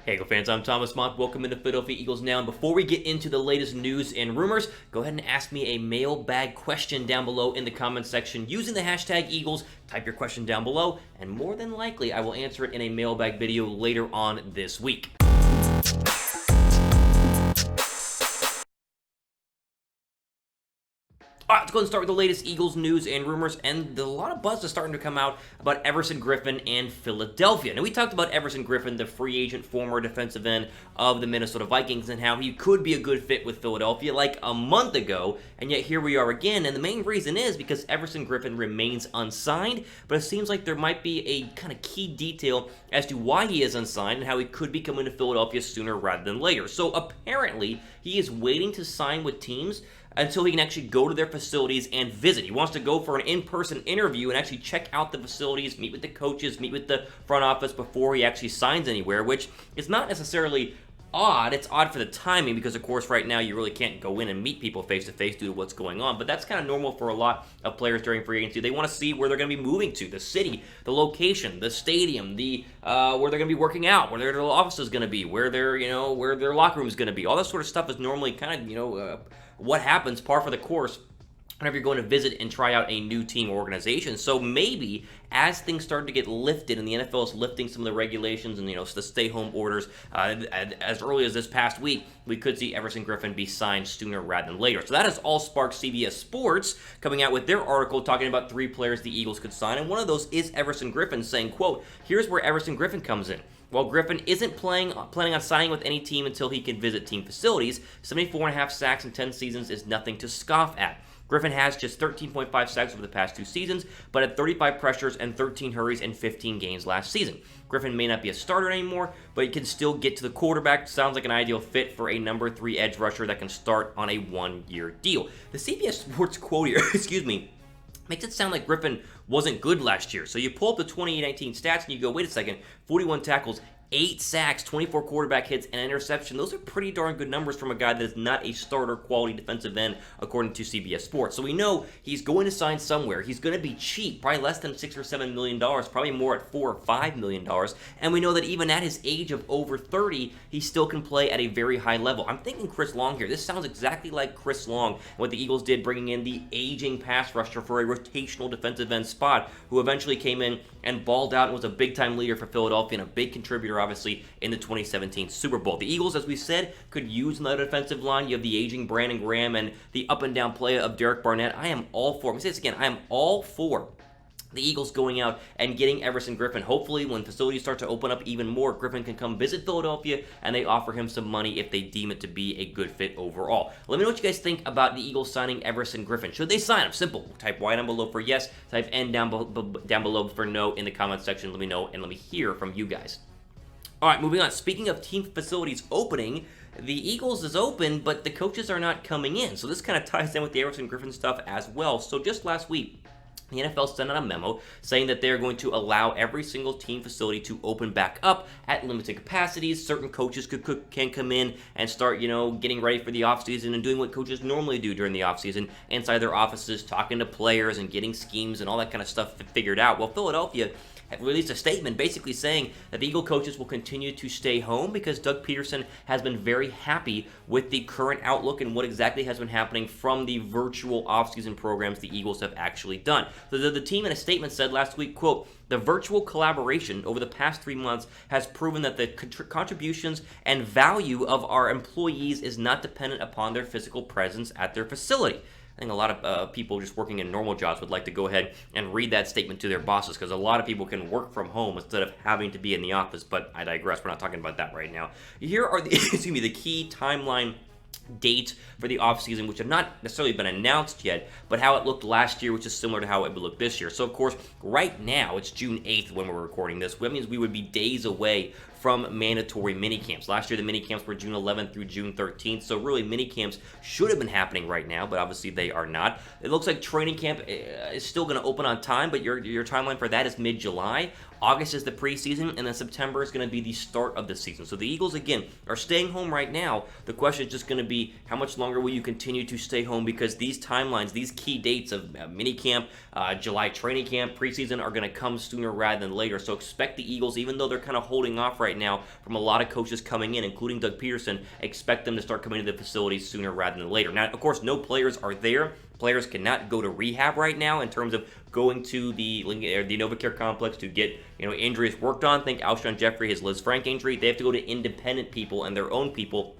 Hey Eagle fans, I'm Thomas Mott. Welcome into Philadelphia Eagles Now. And before we get into the latest news and rumors, go ahead and ask me a mailbag question down below in the comments section using the hashtag Eagles. Type your question down below, and more than likely, I will answer it in a mailbag video later on this week. All right, let's go ahead and start with the latest Eagles news and rumors, and a lot of buzz is starting to come out about Everson Griffin and Philadelphia. Now, we talked about Everson Griffin, the free agent former defensive end of the Minnesota Vikings, and how he could be a good fit with Philadelphia like a month ago, and yet here we are again, and the main reason is because Everson Griffin remains unsigned, but it seems like there might be a kind of key detail as to why he is unsigned and how he could be coming to Philadelphia sooner rather than later. So apparently, he is waiting to sign with teams until he can actually go to their facilities and visit. He wants to go for an in-person interview and actually check out the facilities, meet with the coaches, meet with the front office before he actually signs anywhere, which is not necessarily odd. It's odd for the timing because, of course, right now you really can't go in and meet people face-to-face due to what's going on, but that's kind of normal for a lot of players during free agency. They want to see where they're going to be moving to, the city, the location, the stadium, where they're going to be working out, where their office is going to be, where their locker room is going to be. All that sort of stuff is normally kind of, what happens par for the course whenever you're going to visit and try out a new team or organization. So maybe as things start to get lifted and the NFL is lifting some of the regulations and the stay-home orders as early as this past week, we could see Everson Griffin be signed sooner rather than later. So that has all sparked CBS Sports coming out with their article talking about 3 players the Eagles could sign, and one of those is Everson Griffin, saying, quote, "Here's where Everson Griffin comes in. While Griffin isn't planning on signing with any team until he can visit team facilities, 74.5 sacks in 10 seasons is nothing to scoff at. Griffin has just 13.5 sacks over the past 2 seasons, but had 35 pressures and 13 hurries in 15 games last season. Griffin may not be a starter anymore, but he can still get to the quarterback. Sounds like an ideal fit for a number 3 edge rusher that can start on a 1-year deal." The CBS Sports quote here, makes it sound like Griffin wasn't good last year. So you pull up the 2019 stats and you go, wait a second, 41 tackles, 8 sacks, 24 quarterback hits, and an interception. Those are pretty darn good numbers from a guy that is not a starter quality defensive end, according to CBS Sports. So we know he's going to sign somewhere. He's going to be cheap, probably less than $6 or $7 million, probably more at $4 or $5 million. And we know that even at his age of over 30, he still can play at a very high level. I'm thinking Chris Long here. This sounds exactly like Chris Long, what the Eagles did bringing in the aging pass rusher for a rotational defensive end spot, who eventually came in and balled out and was a big-time leader for Philadelphia and a big contributor, obviously, in the 2017 Super Bowl. The Eagles, as we said, could use another defensive line. You have the aging Brandon Graham and the up-and-down play of Derek Barnett. I am all for, let me say this again, I am all for the Eagles going out and getting Everson Griffin. Hopefully, when facilities start to open up even more, Griffin can come visit Philadelphia and they offer him some money if they deem it to be a good fit overall. Let me know what you guys think about the Eagles signing Everson Griffin. Should they sign him? Simple. Type Y down below for yes, type N down below for no in the comment section. Let me know and let me hear from you guys. All right, moving on. Speaking of team facilities opening, the Eagles is open, but the coaches are not coming in. So this kind of ties in with the Everson Griffin stuff as well. So just last week, the NFL sent out a memo saying that they're going to allow every single team facility to open back up at limited capacities. Certain coaches can come in and start, getting ready for the offseason and doing what coaches normally do during the offseason inside their offices, talking to players and getting schemes and all that kind of stuff figured out. Well, Philadelphia released a statement basically saying that the Eagle coaches will continue to stay home because Doug Pederson has been very happy with the current outlook and what exactly has been happening from the virtual offseason programs the Eagles have actually done. So the team in a statement said last week, quote, "The virtual collaboration over the past 3 months has proven that the contributions and value of our employees is not dependent upon their physical presence at their facility." I think a lot of people just working in normal jobs would like to go ahead and read that statement to their bosses because a lot of people can work from home instead of having to be in the office, but I digress. We're not talking about that right now. Here are the, the key timeline dates for the offseason, which have not necessarily been announced yet, but how it looked last year, which is similar to how it would look this year. So, of course, right now, it's June 8th when we're recording this. That means we would be days away from mandatory minicamps. Last year, the minicamps were June 11th through June 13th, so really minicamps should have been happening right now, but obviously they are not. It looks like training camp is still going to open on time, but your timeline for that is mid-July. August is the preseason, and then September is going to be the start of the season. So the Eagles, again, are staying home right now. The question is just going to be, how much longer will you continue to stay home? Because these timelines, these key dates of minicamp, July training camp, preseason are going to come sooner rather than later. So expect the Eagles, even though they're kind of holding off right right now from a lot of coaches coming in, including Doug Pederson. Expect them to start coming to the facility sooner rather than later. Now, of course, no players are there. Players cannot go to rehab right now in terms of going to the NovaCare Complex to get injuries worked on. Think Alshon Jeffrey, his Liz Frank injury. They have to go to independent people and their own people,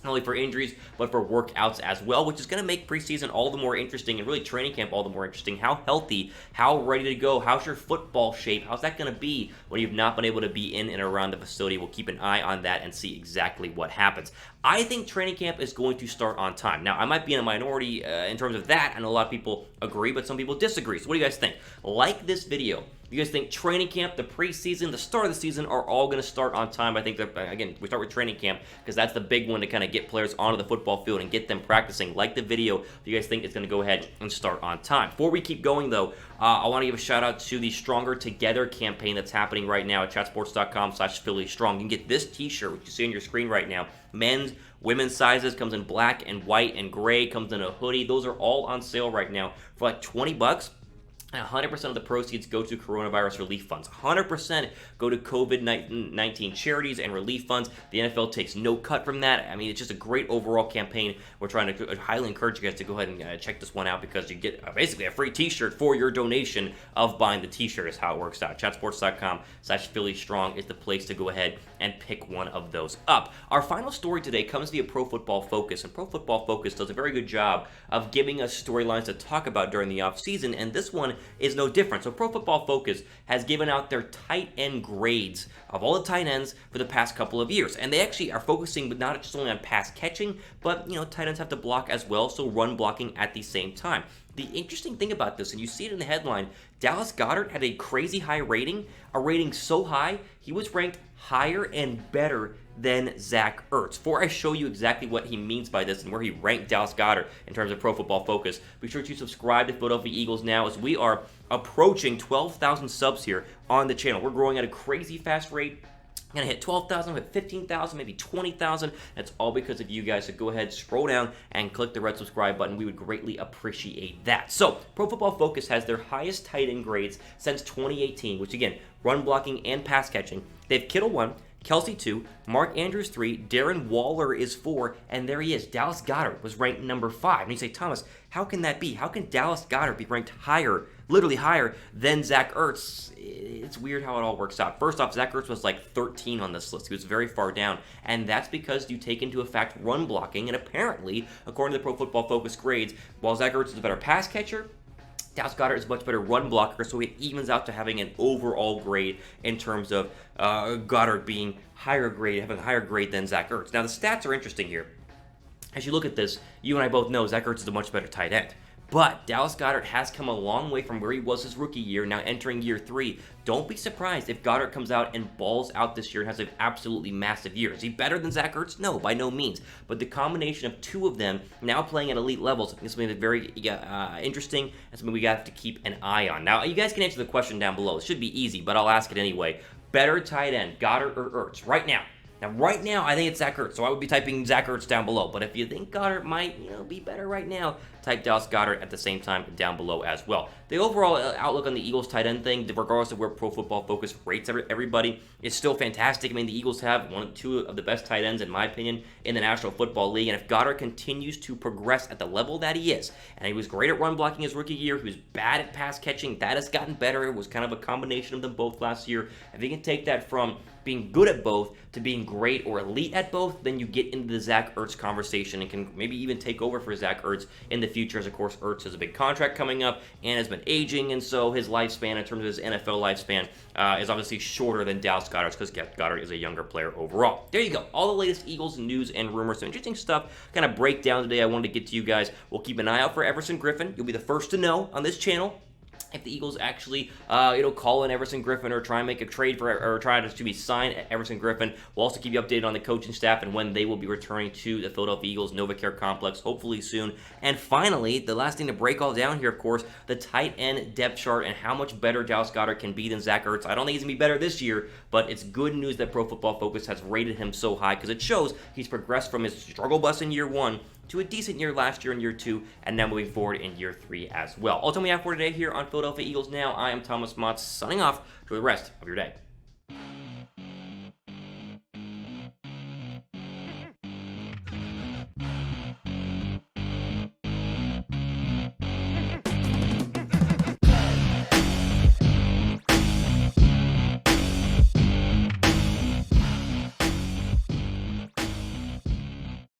not only for injuries, but for workouts as well, which is going to make preseason all the more interesting and really training camp all the more interesting. How healthy, how ready to go, how's your football shape, how's that going to be when you've not been able to be in and around the facility? We'll keep an eye on that and see exactly what happens. I think training camp is going to start on time. Now, I might be in a minority in terms of that. I know a lot of people agree, but some people disagree. So what do you guys think? Like this video. You guys think training camp, the preseason, the start of the season are all going to start on time? I think that, again, we start with training camp because that's the big one to kind of get players onto the football field and get them practicing. Like the video, do you guys think it's going to go ahead and start on time? Before we keep going, though, I want to give a shout out to the Stronger Together campaign that's happening right now at chatsports.com/PhillyStrong. You can get this t-shirt, which you see on your screen right now. Men's, women's sizes, comes in black and white and gray, comes in a hoodie. Those are all on sale right now for like $20. And 100% of the proceeds go to coronavirus relief funds. 100% go to COVID-19 charities and relief funds. The NFL takes no cut from that. I mean, it's just a great overall campaign. We're trying to highly encourage you guys to go ahead and check this one out because you get basically a free t-shirt for your donation of buying the t-shirt is how it works out. Chatsports.com/PhillyStrong is the place to go ahead and pick one of those up. Our final story today comes via Pro Football Focus, and Pro Football Focus does a very good job of giving us storylines to talk about during the offseason, and this one is no different. So Pro Football Focus has given out their tight end grades of all the tight ends for the past couple of years. And they actually are focusing not just only on pass catching, but tight ends have to block as well, so run blocking at the same time. The interesting thing about this, and you see it in the headline, Dallas Goedert had a crazy high rating, a rating so high, he was ranked higher and better than Zach Ertz. Before I show you exactly what he means by this and where he ranked Dallas Goedert in terms of Pro Football Focus, be sure to subscribe to Philadelphia Eagles now as we are approaching 12,000 subs here on the channel. We're growing at a crazy fast rate. Gonna hit 12,000, hit 15,000, maybe 20,000. That's all because of you guys. So go ahead, scroll down, and click the red subscribe button. We would greatly appreciate that. So Pro Football Focus has their highest tight end grades since 2018, which again, run blocking and pass catching. They have Kittle 1, Kelsey 2, Mark Andrews 3, Darren Waller is 4, and there he is. Dallas Goedert was ranked number 5. And you say, Thomas, how can that be? How can Dallas Goedert be ranked higher, literally higher, than Zach Ertz? It's weird how it all works out. First off, Zach Ertz was like 13 on this list. He was very far down, and that's because you take into effect run blocking, and apparently, according to the Pro Football Focus grades, while Zach Ertz is a better pass catcher, Dallas Goedert is a much better run blocker, so it evens out to having an overall grade in terms of Goedert being higher grade, having a higher grade than Zach Ertz. Now, the stats are interesting here. As you look at this, you and I both know Zach Ertz is a much better tight end. But Dallas Goedert has come a long way from where he was his rookie year, now entering year 3. Don't be surprised if Goedert comes out and balls out this year and has an absolutely massive year. Is he better than Zach Ertz? No, by no means. But the combination of two of them now playing at elite levels is something that's very interesting and something we have to keep an eye on. Now, you guys can answer the question down below. It should be easy, but I'll ask it anyway. Better tight end, Goedert or Ertz, right now? Now, right now, I think it's Zach Ertz, so I would be typing Zach Ertz down below. But if you think Goedert might, be better right now, type Dallas Goedert at the same time down below as well. The overall outlook on the Eagles tight end thing, regardless of where Pro Football Focus rates everybody, is still fantastic. I mean, the Eagles have two of the best tight ends, in my opinion, in the National Football League. And if Goedert continues to progress at the level that he is, and he was great at run blocking his rookie year, he was bad at pass catching, that has gotten better. It was kind of a combination of them both last year. If he can take that from being good at both to being great or elite at both, then you get into the Zach Ertz conversation and can maybe even take over for Zach Ertz in the future, as of course Ertz has a big contract coming up and has been aging, and so his lifespan in terms of his NFL lifespan is obviously shorter than Dallas Goedert's because Goedert is a younger player overall. There you go. All the latest Eagles news and rumors. Some interesting stuff kind of breakdown today I wanted to get to you guys. We'll keep an eye out for Everson Griffin. You'll be the first to know on this channel if the Eagles actually, call in Everson Griffin or try and make a trade for, or try to be signed Everson Griffin. We'll also keep you updated on the coaching staff and when they will be returning to the Philadelphia Eagles NovaCare Complex, hopefully soon. And finally, the last thing to break all down here, of course, the tight end depth chart and how much better Dallas Goedert can be than Zach Ertz. I don't think he's going to be better this year, but it's good news that Pro Football Focus has rated him so high because it shows he's progressed from his struggle bus in year 1 to a decent year last year in year 2, and now moving forward in year 3 as well. Ultimately, we have for today here on Philadelphia Eagles Now. I am Thomas Mott, signing off. Enjoy the rest of your day.